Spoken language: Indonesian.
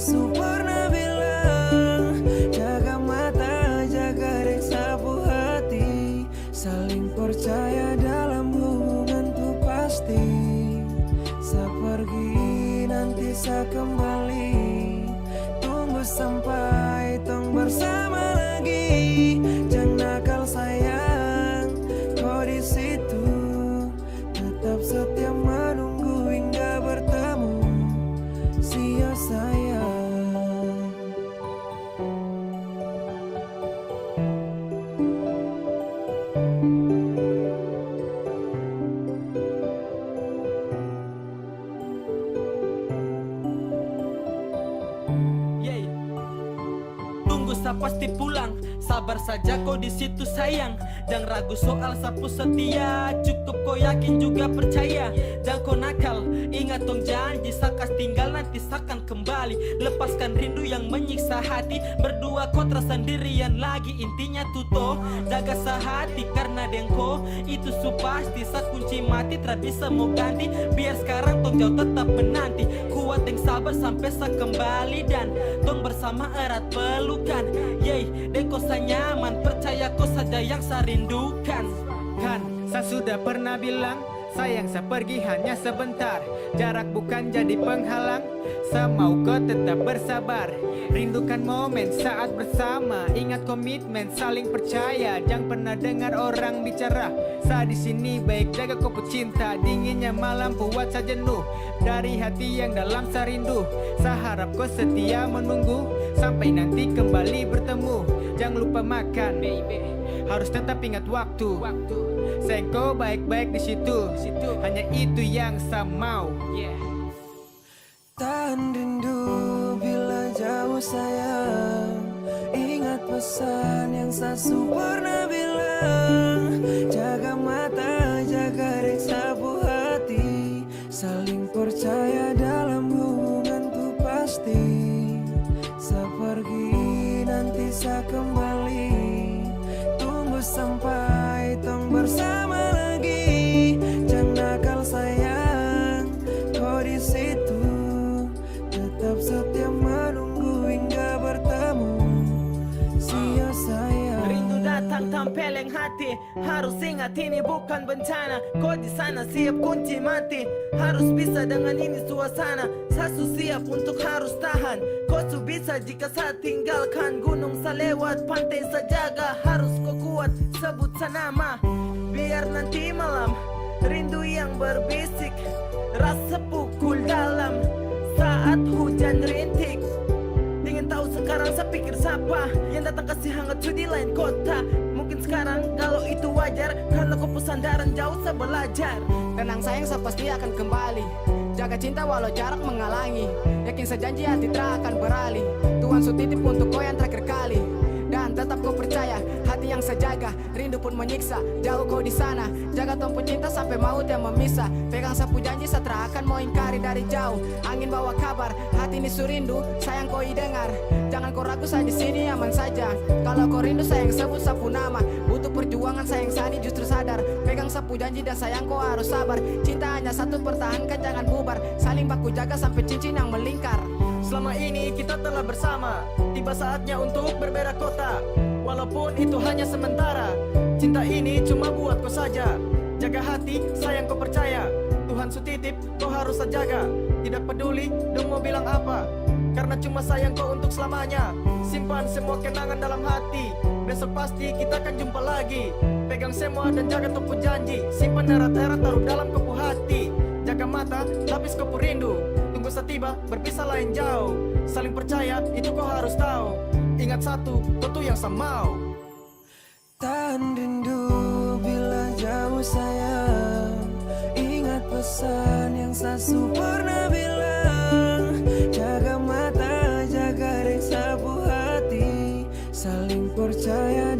sasu pernah bilang, jaga mata, jaga dek sapu hati, saling percaya dalam hubungan tuh pasti. Sa pergi nanti sa kembali, tunggu sampai tong bersama lagi. Jangan nakal sayang, kau di situ, tetap setia menunggu hingga bertemu. Sia sayang. Yeay. Tunggu sa pasti pulang, sabar saja kau di situ sayang. Jangan ragu soal sapu setia, cukup kau yakin juga percaya. Jangan kau nakal, ingat tong janji, sakas tinggal nanti sakan kembali. Lepaskan rindu yang menyiksa hati, berdua kau terasa sendirian lagi. Intinya tuto, jaga sehati karena dengko itu su pasti. Saat kunci mati tak bisa mau ganti, biar sekarang tong jauh tetap menanti. Kuat dan sabar sampai sa kembali, dan tong bersama erat pelukan. Yeay, dan kau sa nyaman, percaya kau saja yang sa rindukan. Kan, saya sudah pernah bilang, sayang saya pergi hanya sebentar. Jarak bukan jadi penghalang, saya mau kau tetap bersabar. Rindukan momen saat bersama, ingat komitmen saling percaya. Jangan pernah dengar orang bicara, saya di sini baik jaga kau pecinta. Dinginnya malam buat saya jenuh, dari hati yang dalam saya rindu. Saya harap kau setia menunggu, sampai nanti kembali bertemu. Jangan lupa makan, baby, harus tetap ingat waktu. Sayang kau baik-baik di situ, hanya itu yang saya mau. Tahan rindu bila jauh sayang, ingat pesan yang sasu pernah bilang, jaga mata, jaga dek sapu hati, saling percaya dalam hubungan tuh pasti. Sa pergi nanti sa kembali, tunggu sampai tong bersama lagi. Jangan nakal sayang, kau di situ, tetap setia menunggu hingga bertemu. Sia sayang. Rindu datang tempeleng hati, harus ingat ini bukan bencana. Kau di sana siap kunci mati, harus bisa dengan ini suasana. Sasu siap untuk harus tahan, kau su bisa jika saya tinggalkan. Gunung sa lewat, pantai sa jaga, harus kau kuat sebut sa nama. Biar nanti malam rindu yang berbisik, rasa pukul dalam saat hujan rintik. Ingin tahu sekarang saya pikir siapa yang datang kasih hangat di lain kota. Mungkin sekarang kalau itu wajar, karena kau pesandaran jauh saya belajar. Tenang sayang, saya pasti akan kembali. Jaga cinta walau jarak menghalangi, yakin sejanji hati tak akan beralih. Tuhan su titip untuk kau yang terakhir kali, dan tetap kau percaya hati yang saya jaga. Rindu pun menyiksa, jauh kau di sana. Jaga tumpu cinta sampai maut yang memisah. Pegang sapu janji, saya tak akan mau ingkari dari jauh. Angin bawa kabar, hati ini surindu, sayang kau dengar. Jangan kau ragu, saya di sini aman saja. Kalau kau rindu sayang sebut sapu nama. Butuh perjuangan sayang sani justru sadar. Pegang sapu janji dan sayang kau harus sabar. Cinta hanya satu, pertahankan jangan bubar. Saling baku jaga sampai cincin yang melingkar. Selama ini kita telah bersama, tiba saatnya untuk berbeda kota. Walaupun itu hanya sementara, cinta ini cuma buat kau saja. Jaga hati, sayang kau percaya, Tuhan su titip, kau harus jaga. Tidak peduli dong mau bilang apa, karena cuma sayang kau untuk selamanya. Simpan semua kenangan dalam hati, besok pasti kita akan jumpa lagi. Pegang semua dan jaga topu janji, simpan erat-erat taruh dalam kopu hati. Jaga mata, lapis kopu rindu, tunggu setiba berpisah lain jauh. Saling percaya, itu kau harus tahu. Ingat satu, kau tuh yang saya mau. Tahan rindu bila jauh sayang, ingat pesan yang sasu pernah bilang, jaga mata, jaga dek sapu hati, saling percaya